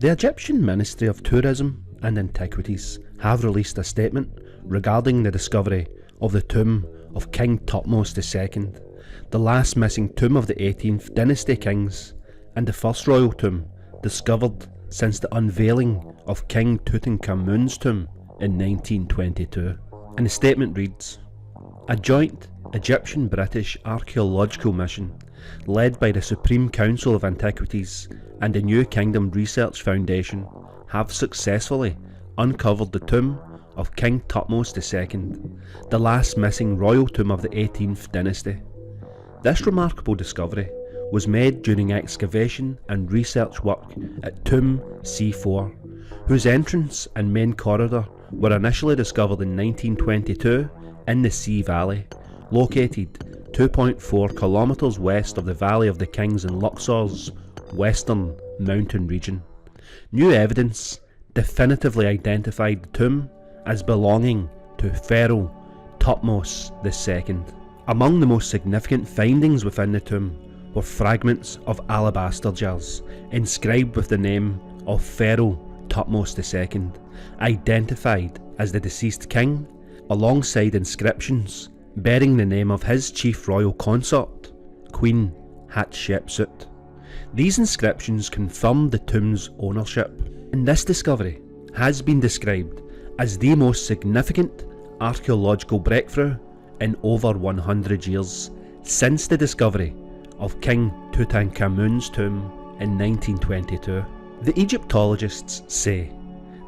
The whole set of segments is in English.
The Egyptian Ministry of Tourism and Antiquities have released a statement regarding the discovery of the tomb of King Thutmose II, the last missing tomb of the 18th dynasty kings and the first royal tomb discovered since the unveiling of King Tutankhamun's tomb in 1922. And the statement reads, "A joint Egyptian-British archaeological mission led by the Supreme Council of Antiquities and the New Kingdom Research Foundation have successfully uncovered the tomb of King Thutmose II, the last missing royal tomb of the 18th dynasty. This remarkable discovery was made during excavation and research work at Tomb C4, whose entrance and main corridor were initially discovered in 1922 in the Sea Valley, located 2.4 kilometres west of the Valley of the Kings in Luxor's western mountain region. New evidence definitively identified the tomb as belonging to Pharaoh Thutmose II. Among the most significant findings within the tomb were fragments of alabaster jars inscribed with the name of Pharaoh Thutmose II, identified as the deceased king, alongside inscriptions bearing the name of his chief royal consort, Queen Hatshepsut. These inscriptions confirmed the tomb's ownership, and this discovery has been described as the most significant archaeological breakthrough in over 100 years since the discovery of King Tutankhamun's tomb in 1922. The Egyptologists say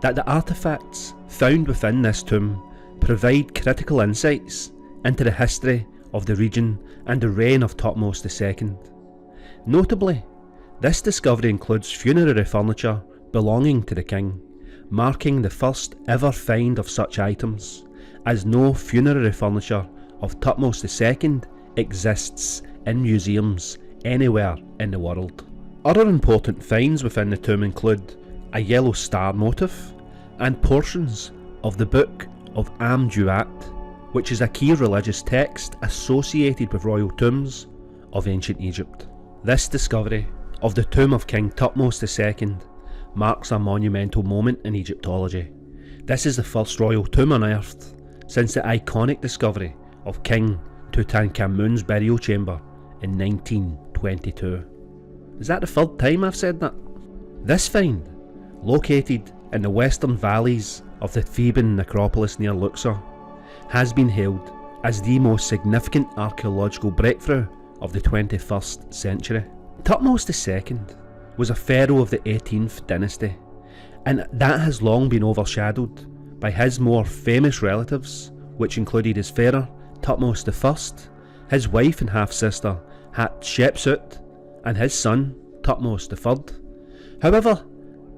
that the artefacts found within this tomb provide critical insights into the history of the region and the reign of Thutmose II. Notably, this discovery includes funerary furniture belonging to the king, marking the first ever find of such items, as no funerary furniture of Thutmose II exists in museums anywhere in the world. Other important finds within the tomb include a yellow star motif and portions of the Book of Amduat, which is a key religious text associated with royal tombs of ancient Egypt. This discovery of the tomb of King Thutmose II marks a monumental moment in Egyptology. This is the first royal tomb unearthed since the iconic discovery of King Tutankhamun's burial chamber in 1922. Is that the third time I've said that? This find, located in the western valleys of the Theban necropolis near Luxor, has been hailed as the most significant archaeological breakthrough of the 21st century. Thutmose II was a pharaoh of the 18th dynasty, and that has long been overshadowed by his more famous relatives, which included his pharaoh Thutmose I, his wife and half-sister Hatshepsut, and his son Thutmose III. However,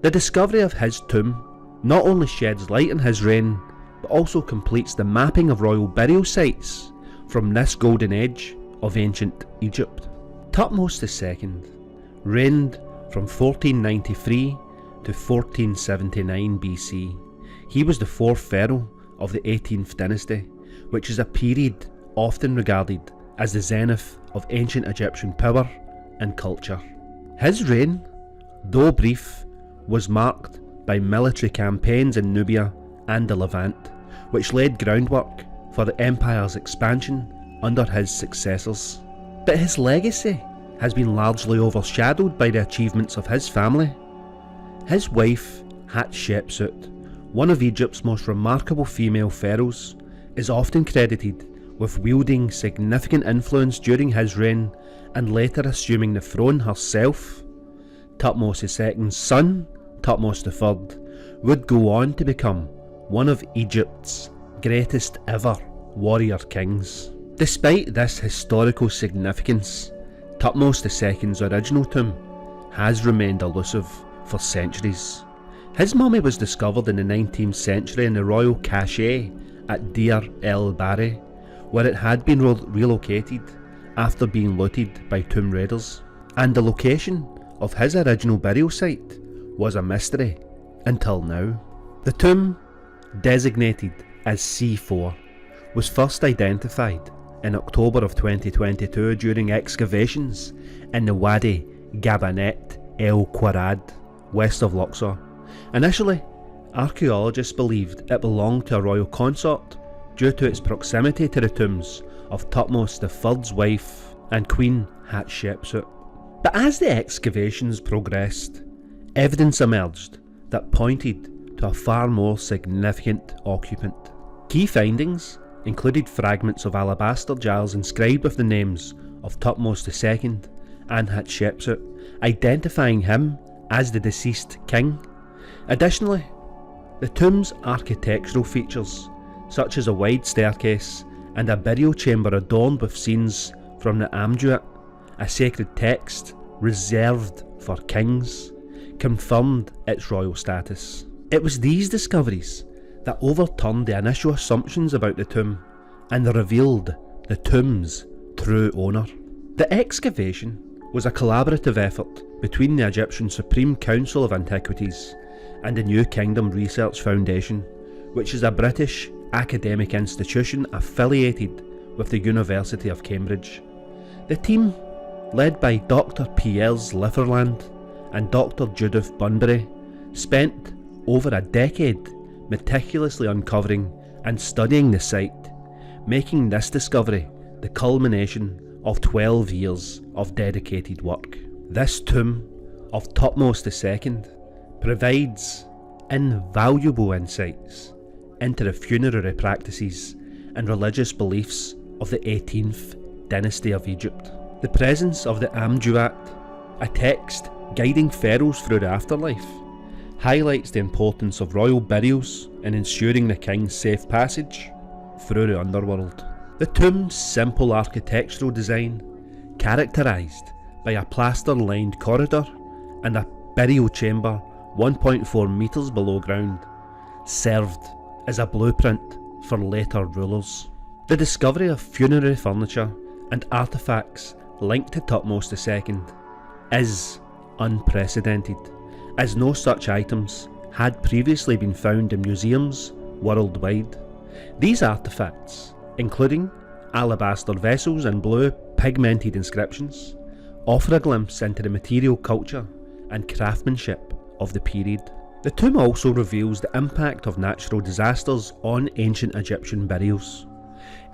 the discovery of his tomb not only sheds light on his reign, but also completes the mapping of royal burial sites from this golden age of ancient Egypt. Thutmose II reigned from 1493 to 1479 BC. He was the fourth pharaoh of the 18th dynasty, which is a period often regarded as the zenith of ancient Egyptian power and culture. His reign, though brief, was marked by military campaigns in Nubia and the Levant, which laid groundwork for the empire's expansion under his successors. But his legacy has been largely overshadowed by the achievements of his family. His wife, Hatshepsut, one of Egypt's most remarkable female pharaohs, is often credited with wielding significant influence during his reign and later assuming the throne herself. Thutmose II's son, Thutmose III, would go on to become one of Egypt's greatest ever warrior kings. Despite this historical significance, Thutmose II's original tomb has remained elusive for centuries. His mummy was discovered in the 19th century in the royal cache at Deir el-Bahri, where it had been relocated after being looted by tomb raiders, and the location of his original burial site was a mystery until now. The tomb, designated as C4, was first identified in October of 2022 during excavations in the Wadi Gabanet El Quarad, west of Luxor. Initially, archaeologists believed it belonged to a royal consort due to its proximity to the tombs of Thutmose III's wife and Queen Hatshepsut. But as the excavations progressed, evidence emerged that pointed to a far more significant occupant. Key findings included fragments of alabaster jars inscribed with the names of Thutmose II and Hatshepsut, identifying him as the deceased king. Additionally, the tomb's architectural features, such as a wide staircase and a burial chamber adorned with scenes from the Amduat, a sacred text reserved for kings, confirmed its royal status. It was these discoveries that overturned the initial assumptions about the tomb and revealed the tomb's true owner. The excavation was a collaborative effort between the Egyptian Supreme Council of Antiquities and the New Kingdom Research Foundation, which is a British academic institution affiliated with the University of Cambridge. The team, led by Dr. Piers Litherland and Dr. Judith Bunbury, spent over a decade meticulously uncovering and studying the site, making this discovery the culmination of 12 years of dedicated work. This tomb of Thutmose II provides invaluable insights into the funerary practices and religious beliefs of the 18th dynasty of Egypt. The presence of the Amduat, a text guiding pharaohs through the afterlife, highlights the importance of royal burials in ensuring the king's safe passage through the underworld. The tomb's simple architectural design, characterised by a plaster-lined corridor and a burial chamber 1.4 metres below ground, served as a blueprint for later rulers. The discovery of funerary furniture and artefacts linked to Thutmose II is unprecedented, as no such items had previously been found in museums worldwide. These artefacts, including alabaster vessels and blue pigmented inscriptions, offer a glimpse into the material culture and craftsmanship of the period. The tomb also reveals the impact of natural disasters on ancient Egyptian burials.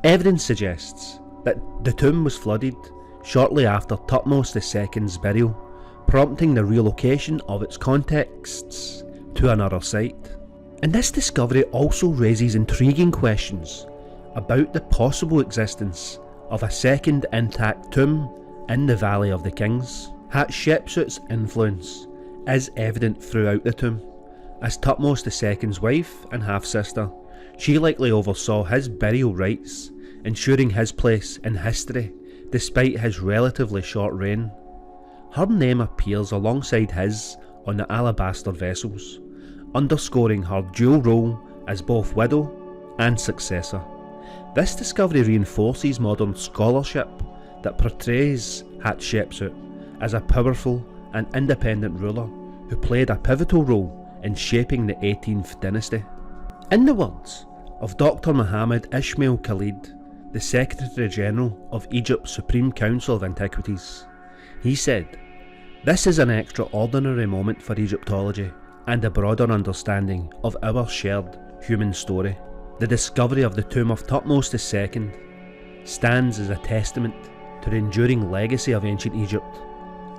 Evidence suggests that the tomb was flooded shortly after Thutmose II's burial, prompting the relocation of its contexts to another site. And this discovery also raises intriguing questions about the possible existence of a second intact tomb in the Valley of the Kings. Hatshepsut's influence is evident throughout the tomb. As Thutmose II's wife and half-sister, she likely oversaw his burial rites, ensuring his place in history despite his relatively short reign. Her name appears alongside his on the alabaster vessels, underscoring her dual role as both widow and successor. This discovery reinforces modern scholarship that portrays Hatshepsut as a powerful and independent ruler who played a pivotal role in shaping the 18th dynasty. In the words of Dr. Muhammad Ismail Khalid, the Secretary General of Egypt's Supreme Council of Antiquities, he said, "This is an extraordinary moment for Egyptology and a broader understanding of our shared human story. The discovery of the tomb of Thutmose II stands as a testament to the enduring legacy of ancient Egypt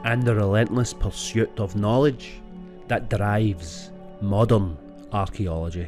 and the relentless pursuit of knowledge that drives modern archaeology."